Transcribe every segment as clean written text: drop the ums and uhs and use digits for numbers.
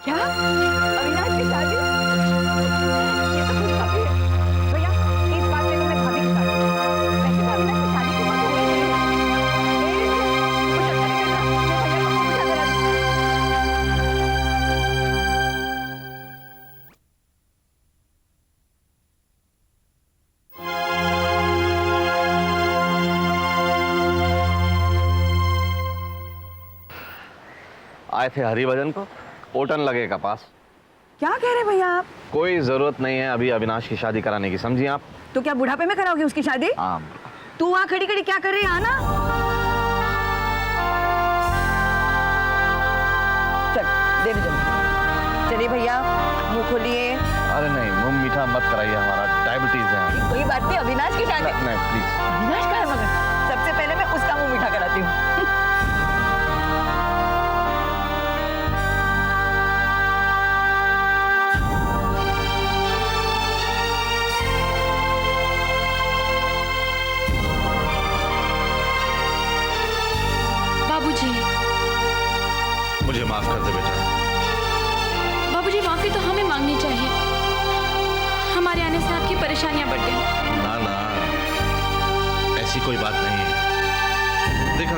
क्या अविनाश की शादी? ये तो कुछ काफी है भैया। इस बात पे तो मैं भाभी के साथ हूँ। वैसे तो अविनाश की शादी की बात हो गई थी। मेरे से कुछ अच्छा नहीं लग रहा। मैं भैया को पूछा करा दूँ। आए थे हरिभजन को, ओटन लगे का पास। क्या कह रहे भैया आप? कोई जरूरत नहीं है अभी अविनाश की शादी कराने की, समझिए आप। तो क्या बुढ़ापे में कराओगे उसकी शादी? तू वहाँ खड़ी खड़ी क्या कर रही है? आना। चल दे दे जल्दी। चलिए भैया मुंह खोलिए। अरे नहीं, मुंह मीठा मत कराइए, हमारा डायबिटीज है। कोई बात नहीं, अविनाश की शादी। नहीं प्लीज। अविनाश का है मगर सबसे पहले मैं उसका मुंह मीठा कराती हूँ। बाबूजी, मुझे माफ कर दे बेटा। बाबूजी माफी तो हमें मांगनी चाहिए। हमारे आने से आपकी परेशानियां बढ़ गई। ना ना, ऐसी कोई बात नहीं है। देख,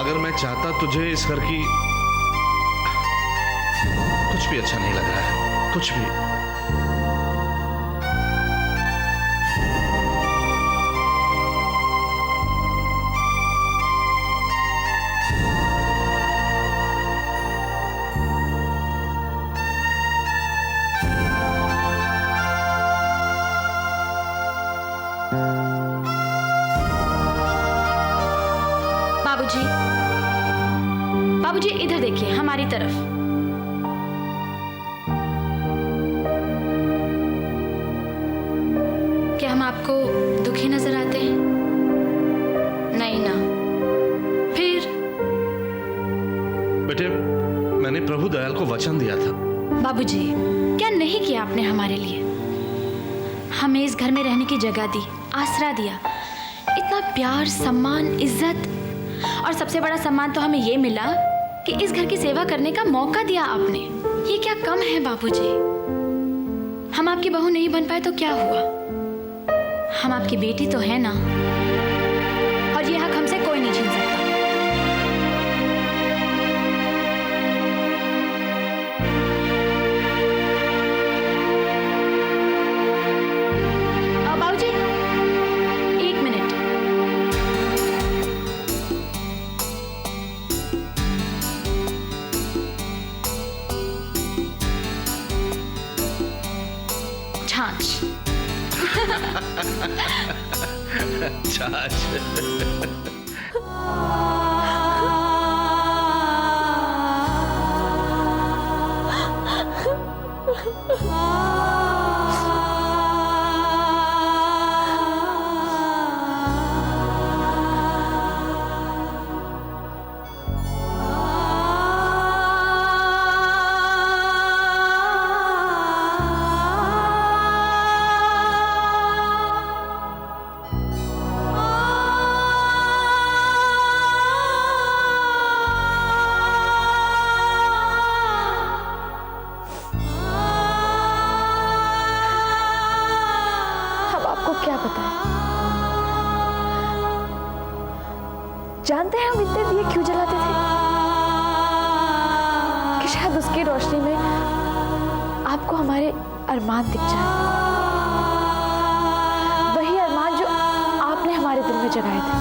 अगर मैं चाहता तुझे इस घर की कुछ भी अच्छा नहीं लग रहा है, कुछ भी। बाबूजी, बाबूजी इधर देखिए हमारी तरफ। क्या हम आपको दुखी नजर आते हैं? नहीं ना? फिर? बेटे, मैंने प्रभु दयाल को वचन दिया था। बाबूजी, क्या नहीं किया आपने हमारे लिए? हमें इस घर में रहने की जगह दी, आसरा दिया, इतना प्यार, सम्मान, इज्जत, और सबसे बड़ा सम्मान तो हमें ये मिला कि इस घर की सेवा करने का मौका दिया आपने। ये क्या कम है बाबूजी? हम आपकी बहू नहीं बन पाए तो क्या हुआ? हम आपकी बेटी तो है ना, और ये हक हमसे कोई नहीं छीन सकता। बाबूजी, एक मिनट। छाछ। क्या बताएं? जानते हैं हम इतने दिए क्यों जलाते थे? कि शायद उसकी रोशनी में आपको हमारे अरमान दिख जाए, वही अरमान जो आपने हमारे दिल में जगाए थे।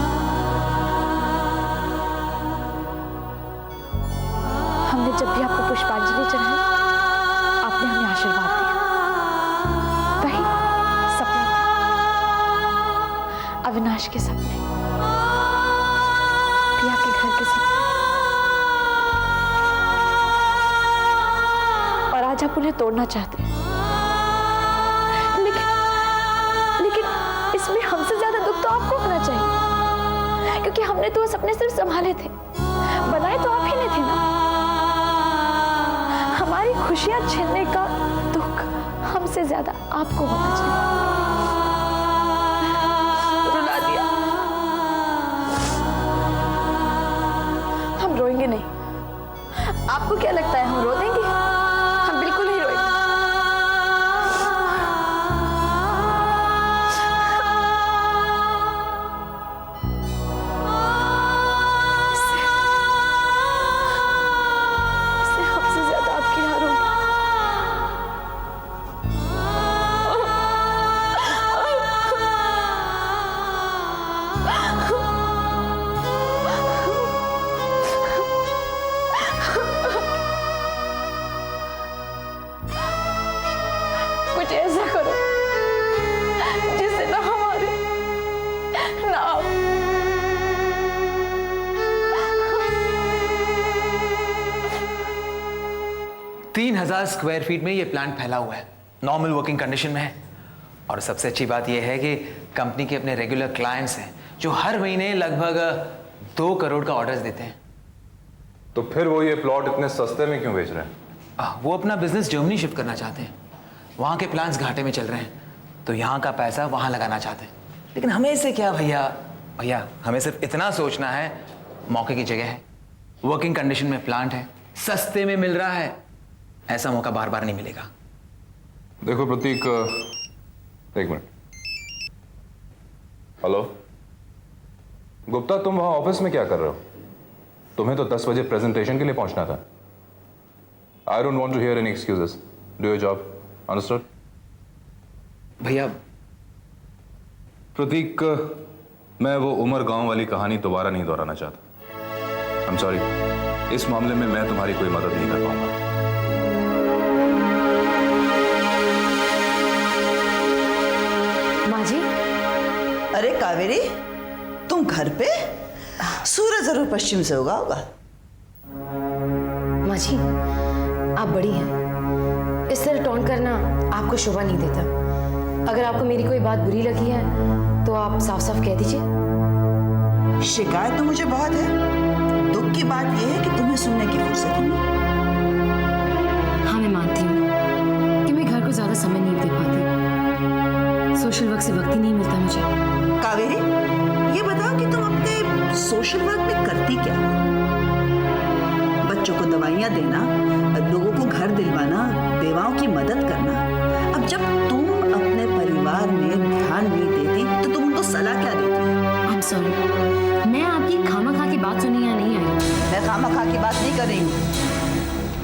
हमने जब भी आपको पुष्पांजलि चढ़ाई, आपने हमें आशीर्वाद दिया। वही सपने, अविनाश के सपने, प्रिया के घर के सपने, और आज आप उन्हें तोड़ना चाहते हैं। लेकिन इसमें हमसे ज्यादा दुख तो आपको होना चाहिए, क्योंकि हमने तो वो सपने सिर्फ संभाले थे, बनाए तो आप ही ने थे ना। हमारी खुशियां छीनने का दुख हमसे ज्यादा आपको होना चाहिए। रुला दिया। हम रोएंगे नहीं। आपको क्या लगता है हम रो देंगे? 3,000 स्क्वायर फीट में ये प्लांट फैला हुआ है, नॉर्मल वर्किंग कंडीशन में है। और सबसे अच्छी बात यह है कि कंपनी के अपने रेगुलर क्लाइंट्स हैं जो हर महीने लगभग 2 करोड़ का ऑर्डर्स देते हैं। तो फिर वो ये प्लॉट इतने सस्ते में क्यों बेच रहे हैं? वो अपना बिजनेस जर्मनी शिफ्ट करना चाहते हैं। वहाँ के प्लान्स घाटे में चल रहे हैं, तो यहाँ का पैसा वहाँ लगाना चाहते हैं। लेकिन हमें इससे क्या भैया हमें सिर्फ इतना सोचना है, मौके की जगह है, वर्किंग कंडीशन में प्लांट है, सस्ते में मिल रहा है, ऐसा मौका बार बार नहीं मिलेगा। देखो प्रतीक, एक मिनट। हेलो गुप्ता, तुम वहां ऑफिस में क्या कर रहे हो? तुम्हें तो 10 बजे प्रेजेंटेशन के लिए पहुंचना था। I don't want to hear any excuses. Do your job, understood? भैया प्रतीक, मैं वो उमर गांव वाली कहानी दोबारा नहीं दोहराना चाहता। आई एम सॉरी, इस मामले में मैं तुम्हारी कोई मदद नहीं कर पाऊंगा। माँ जी, अरे कावेरी, तुम घर पे? सूरज जरूर पश्चिम से होगा। माँ जी, आप बड़ी हैं, इस तरह टॉन्ट करना आपको शोभा नहीं देता। अगर आपको मेरी कोई बात बुरी लगी है तो आप साफ साफ कह दीजिए। शिकायत तो मुझे बहुत है, दुख की बात यह है कि तुम्हें सुनने की फुर्सत नहीं। हाँ, मैं मानती हूँ कि मैं घर को ज्यादा समय नहीं दे पाती। सोशल वर्क से वक्त ही नहीं मिलता मुझे। कावेरी, ये बताओ कि तुम अपने सोशल वर्क में करती क्या हो? बच्चों को दवाइयाँ देना, लोगों को घर दिलवाना, बेवाओं की मदद करना। अब जब तुम अपने परिवार में ध्यान नहीं देती तो तुम उनको सलाह क्या देती? आई एम सॉरी, मैं आपकी खामा-खा की बात सुनने यहाँ नहीं आई। मैं खामा-खा की बात नहीं कर रही हूँ,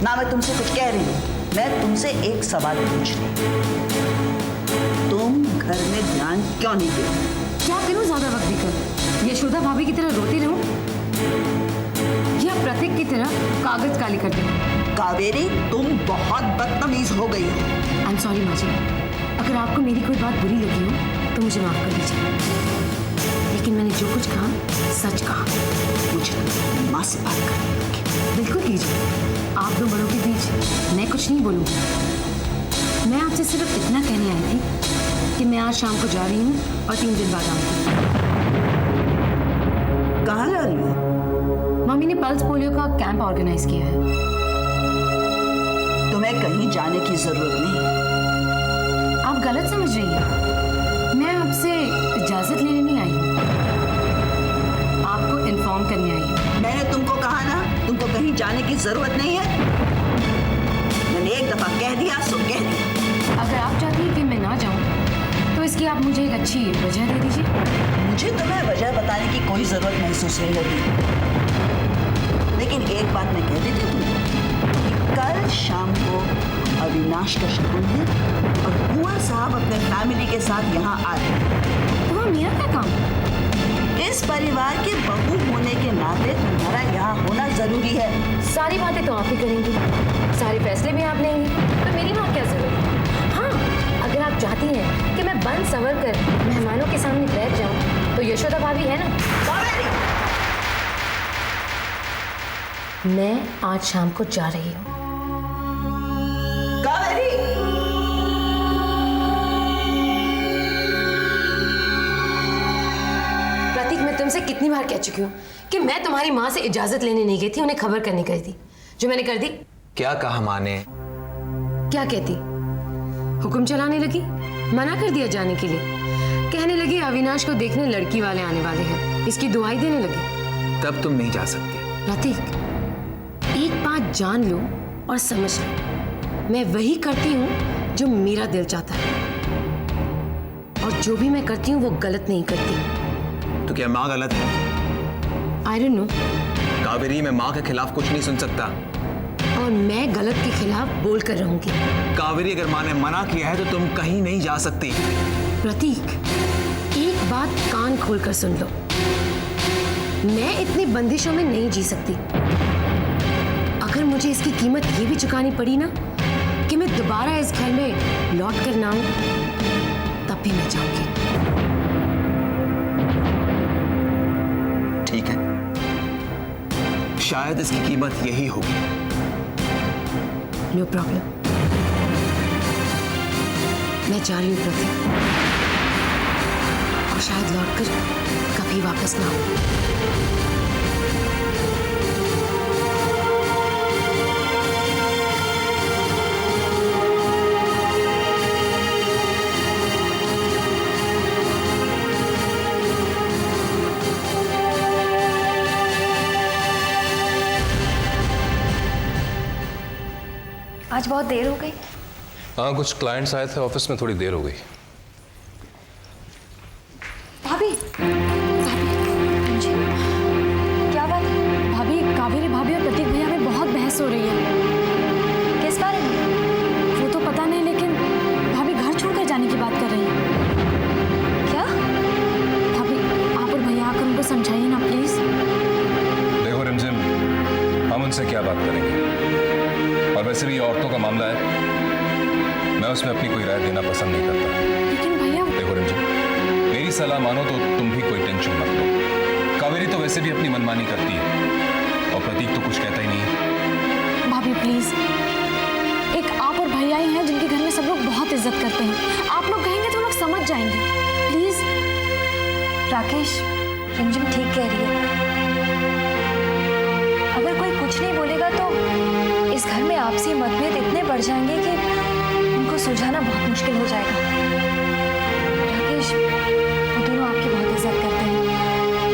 ना मैं तुमसे कुछ कह रही हूँ। मैं तुमसे एक सवाल पूछ रही हूँ, तुम घर में ध्यान क्यों नहीं देती? क्या करूँ ज्यादा वक्त देकर? यशोदा भाभी की तरह रोती रहूं या प्रतीक की तरह कागज काली करती रहूं? कावेरी, तुम बहुत बदतमीज हो गई हो। आई एम सॉरी माँ जी, अगर आपको मेरी कोई बात बुरी लगी हो तो मुझे माफ कर दीजिए, लेकिन मैंने जो कुछ कहा सच कहा। मुझे माँ से बात करनी होगी। बिल्कुल कीजिए, आप दो बड़ों के बीच मैं कुछ नहीं बोलूँगी। मैं आपसे सिर्फ इतना कहने आई थी कि मैं आज शाम को जा रही हूँ और 3 दिन बाद आऊँगी। कहाँ जा रही हो? मम्मी ने पल्स पोलियो का कैंप ऑर्गेनाइज किया है। तुम्हें कहीं जाने की जरूरत नहीं। आप गलत समझ रही हैं। मैं आपसे इजाजत लेने नहीं आई हूँ, आपको इन्फॉर्म करने आई हूँ। मैंने तुमको कहा ना, तुमको कहीं जाने की जरूरत नहीं है। मैंने एक दफा कह दिया सो कह दिया। अगर आप चाहती हैं कि मैं ना जाऊँ तो इसकी आप मुझे एक अच्छी वजह दे दीजिए। मुझे तुम्हें वजह बताने की कोई जरूरत महसूस नहीं होती, लेकिन एक बात मैं कह देती हूँ कि कल शाम को अविनाश का शगुन है और कुंवर साहब अपने फैमिली के साथ यहाँ आ रहे हैं। तो वहाँ मेरा क्या काम? इस परिवार के बहू होने के नाते तुम्हारा यहाँ होना जरूरी है। सारी बातें तो आप ही करेंगी, सारे फैसले भी आप लेंगी, तो मेरी वहाँ क्या जरूरत है? हाँ, अगर आप चाहती हैं कि मैं बंद संवर कर मेहमानों के सामने बैठ जाऊँ तो यशोदा भाभी है ना। मैं आज शाम को जा रही हूँ। कावेरी, प्रतीक, मैं तुमसे कितनी बार कह चुकी हूँ कि मैं तुम्हारी माँ से इजाजत लेने नहीं गई थी, उन्हें खबर करने गई थी। जो मैंने कर दी। क्या कहा माँ ने? क्या कहती? हुक्म चलाने लगी, मना कर दिया जाने के लिए। कहने लगी अविनाश को देखने लड़की वाले आने वाले हैं, इसकी दुआई देने लगी। तब तुम नहीं जा सकती। प्रतीक, एक बात जान लो और समझ लो, मैं वही करती हूँ जो मेरा दिल चाहता है, और जो भी मैं करती हूँ वो गलत नहीं करती। तो क्या माँ गलत है? I don't know. कावेरी, मैं माँ के खिलाफ कुछ नहीं सुन सकता। और मैं गलत के खिलाफ बोल कर रहूंगी। कावेरी, अगर माँ ने मना किया है तो तुम कहीं नहीं जा सकती। प्रतीक, एक बात कान खोलकर सुन लो, मैं इतनी बंदिशों में नहीं जी सकती। अगर मुझे इसकी कीमत ये भी चुकानी पड़ी ना कि मैं दोबारा इस घर में लौट कर ना आऊं, तब भी मैं जाऊंगी। ठीक है, शायद इसकी कीमत यही होगी, नो प्रॉब्लम। मैं जा रही हूँ प्रतीक, और शायद लौटकर कभी वापस ना आऊं। आज बहुत देर हो गई। हाँ, कुछ क्लाइंट्स आए थे ऑफिस में, थोड़ी देर हो गई। भाभी, जी, क्या बात है? भाभी, कावेरी भाभी और प्रतीक भैया में बहुत बहस हो रही है। किस बारे में? वो तो पता नहीं, लेकिन भाभी घर छोड़कर जाने की बात कर रही है। क्या? भाभी, आप और भैया आकर उनको समझाइए ना प्लीज। देखो रिमझिम, हम उनसे क्या बात करेंगे, और वैसे भी ये औरतों का मामला है, मैं उसमें अपनी कोई राय देना पसंद नहीं करता। लेकिन भैया, देखो रिमझिम, मेरी सलाह मानो तो तुम भी कोई टेंशन मत लो। कावेरी तो वैसे भी अपनी मनमानी करती है, और प्रतीक तो कुछ कहता ही नहीं है। भाभी प्लीज, एक आप और भैया ही हैं जिनके घर में सब लोग बहुत इज्जत करते हैं। आप लोग कहेंगे तो लोग समझ जाएंगे, प्लीज। राकेश, रिमझिम ठीक कह रही है। अगर कोई कुछ नहीं बोलेगा तो इस घर में आपसी मतभेद इतने बढ़ जाएंगे कि उनको सुलझाना बहुत मुश्किल हो जाएगा। राकेश, वो दोनों आपकी बहुत इज्जत करते हैं,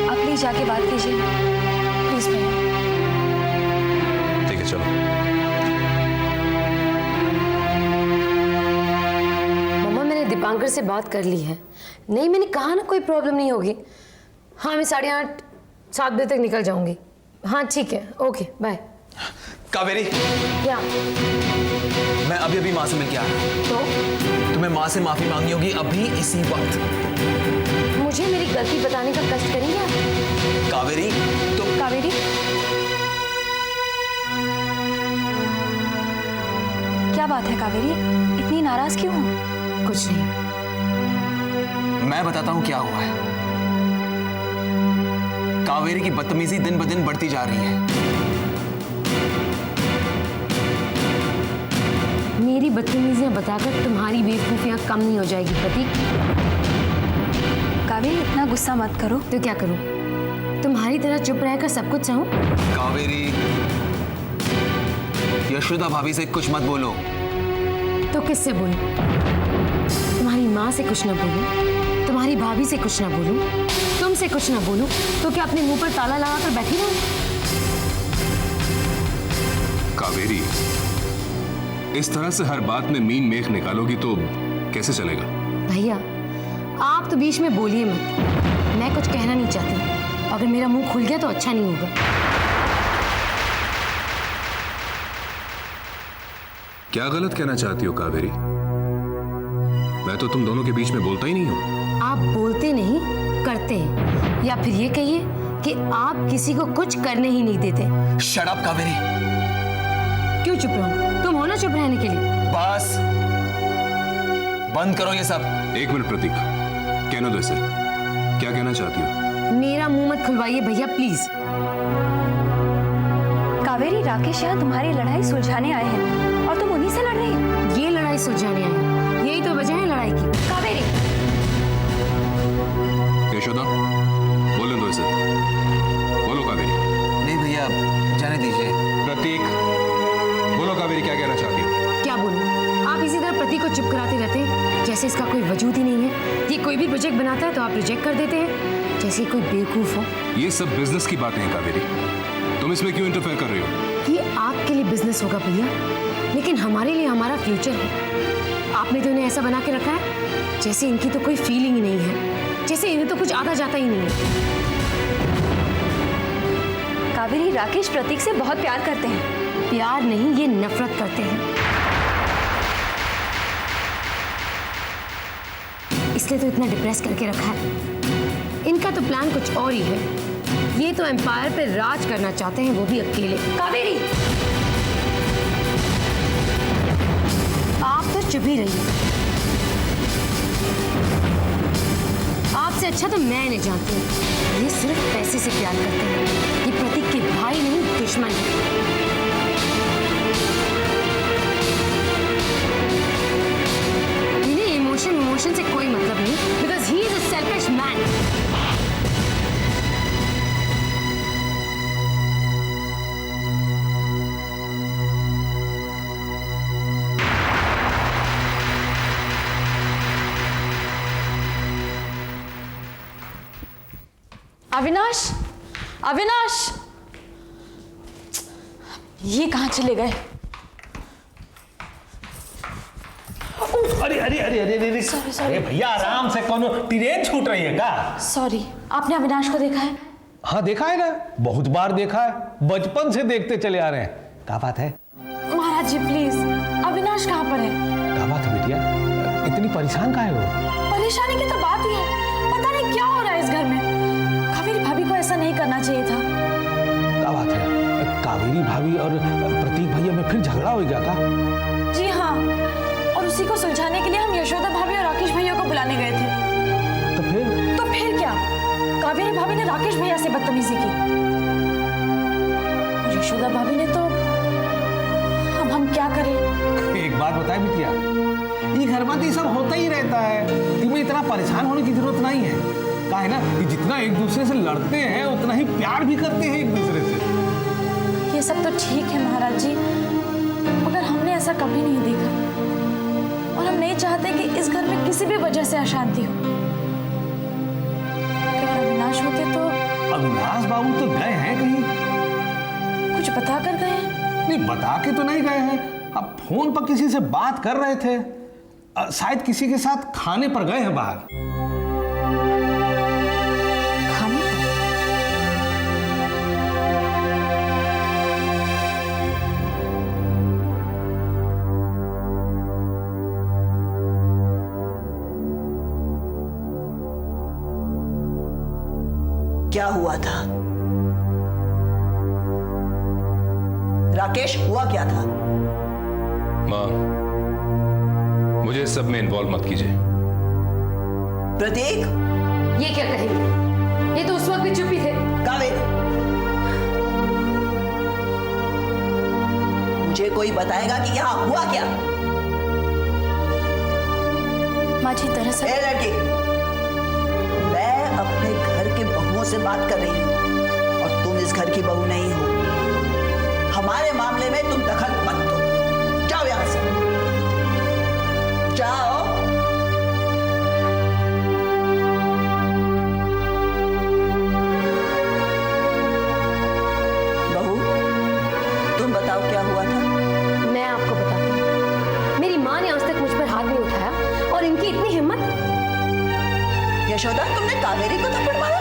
आप प्लीज जाके बात कीजिए, प्लीज भैया। ठीक है, चलो। मम्मा, मैंने दीपांकर से बात कर ली है। नहीं, मैंने कहा ना कोई प्रॉब्लम नहीं होगी। हाँ, मैं 8:30 7 बजे तक निकल जाऊंगी। हाँ ठीक है, ओके बाय। कावेरी, क्या? मैं अभी अभी माँ से मिल के आ रहा हूँ। तो तुम्हें माँ से माफी मांगनी होगी अभी इसी वक्त। मुझे मेरी गलती बताने का कष्ट करेंगे आप? कावेरी, तो कावेरी, क्या बात है कावेरी, इतनी नाराज क्यों हो? कुछ नहीं। मैं बताता हूँ क्या हुआ है। कावेरी की बदतमीजी दिन ब दिन बढ़ती जा रही है। मेरी बदतमीजियां बताकर तुम्हारी बेवकूफियां कम नहीं हो जाएगी प्रतीक। कावेरी, इतना गुस्सा मत करो। तो क्या करूं? तुम्हारी तरह चुप रहकर सब कुछ सहूं? कावेरी, यशोदा भाभी से कुछ मत बोलो। तो किससे बोलूं? तुम्हारी माँ से कुछ ना बोलूं, तुम्हारी भाभी से कुछ ना बोलूं, तुमसे कुछ ना बोलूं, तो क्या अपने मुंह पर ताला लगाकर बैठी रहूं? कावेरी, इस तरह से हर बात में मीन मेख निकालोगी तो कैसे चलेगा? भैया, आप तो बीच में बोलिए मत। मैं कुछ कहना नहीं चाहती। अगर मेरा मुंह खुल गया तो अच्छा नहीं होगा। क्या गलत कहना चाहती हो कावेरी? मैं तो तुम दोनों के बीच में बोलता ही नहीं हूं। आप बोलते नहीं, करते हैं। या फिर ये कहिए कि आप किसी को कुछ करने ही नहीं देते। Shut up Kaveri. क्यों चुप रहो? तुम हो ना चुप रहने के लिए। बस बंद करो ये सब। एक मिनट प्रतीक, कहना दो इसे। क्या कहना चाहती हो? मेरा मुंह मत खुलवाइए भैया प्लीज। कावेरी, राकेश यहाँ तुम्हारी लड़ाई सुलझाने आए हैं और तुम उन्हीं से लड़ रही हो। ये लड़ाई सुलझाने आए, यही तो वजह है लड़ाई की। कावेरी, यशोदा, बोलने दो इसे। बोलो कावेरी। नहीं भैया, जाने दीजिए। प्रतीक, बोलो कावेरी, क्या कहना चाहती हो? क्या बोलूं? आप इसी तरह प्रतीक को चुप कराते रहते हैं जैसे इसका कोई वजूद ही नहीं है। ये कोई भी प्रोजेक्ट बनाता है तो आप रिजेक्ट कर देते हैं जैसे कोई बेवकूफ हो। ये सब बिजनेस की बातें हैं कावेरी, तुम इसमें क्यों इंटरफेयर कर रही हो? ये आपके लिए बिजनेस होगा भैया, लेकिन हमारे लिए हमारा फ्यूचर है। आपने तो इन्हें ऐसा बना के रखा है जैसे इनकी तो कोई फीलिंग ही नहीं है, जैसे इन्हें तो कुछ आता जाता ही नहीं है। कावेरी, राकेश प्रतीक से बहुत प्यार करते हैं। प्यार नहीं, ये नफरत करते हैं। इसलिए तो इतना डिप्रेस करके रखा है। इनका तो प्लान कुछ और ही है। ये तो एम्पायर पे राज करना चाहते हैं, वो भी अकेले। कावेरी, आप तो चुप ही रहिए। आपसे अच्छा तो मैं नहीं जानती हूँ। ये सिर्फ पैसे से प्यार करते हैं। ये प्रतीक के भाई नहीं, दुश्मन है। अविनाश, अविनाश, ये कहाँ चले गए? अरे अरे अरे अरे अरे अरे भैया आराम से, कौन ट्रेन छूट रही है क्या? सॉरी, आपने अविनाश को देखा है? हाँ देखा है ना, बहुत बार देखा है, बचपन से देखते चले आ रहे हैं। क्या बात है? महाराज जी प्लीज, अविनाश कहाँ पर है? क्या बात है बिटिया, इतनी परेशान काहे हो? परेशानी की तो बात ही है, पता नहीं क्या हो रहा है इस घर में। कावेरी भाभी को ऐसा नहीं करना चाहिए था। क्या बात है, कावेरी भाभी और प्रतीक भैया में फिर झगड़ा हो गया क्या? जी हाँ, और उसी को सुलझाने के लिए हम यशोदा भाभी और राकेश भैया को बुलाने गए थे। तो फिर क्या, कावेरी भाभी ने राकेश भैया से बदतमीजी की और यशोदा भाभी ने तो, अब हम क्या करें? एक बात बताए बिटिया, ये घर में तो ये सब होता ही रहता है, तुम्हें इतना परेशान होने की जरूरत नहीं है। क्या है ना कि जितना एक दूसरे से लड़ते हैं उतना ही प्यार भी करते हैं एक दूसरे से। ये सब तो ठीक है महाराज जी, मगर हमने ऐसा कभी नहीं देखा और हम नहीं चाहते कि इस घर में किसी भी वजह से अशांति हो। अगर अविनाश होते तो? अविनाश बाबू तो गए हैं कहीं। कुछ बता कर गए हैं? नहीं, बता के तो नहीं गए हैं, अब फोन पर किसी से बात कर रहे थे, शायद किसी के साथ खाने पर गए हैं बाहर। खाने पर? क्या हुआ था राकेश, हुआ क्या था? माँ, मुझे इस सब में इन्वॉल्व मत कीजिए। प्रतीक, ये क्या कहेंगे? ये तो उस वक्त भी चुप ही थे। कावेरी, मुझे कोई बताएगा कि यहाँ हुआ क्या? माँ जी दरअसल, ए लड़की, मैं अपने घर के बहुओं से बात कर रही हूँ और तुम इस घर की बहू नहीं हो। हमारे मामले में तुम दखल मत दो। जाओ यहां से, जाओ। बहू, तुम बताओ क्या हुआ था? मैं आपको बताती हूँ। मेरी माँ ने आज तक मुझ पर हाथ नहीं उठाया और इनकी इतनी हिम्मत। यशोदा, तुमने कावेरी को थप्पड़ मारा?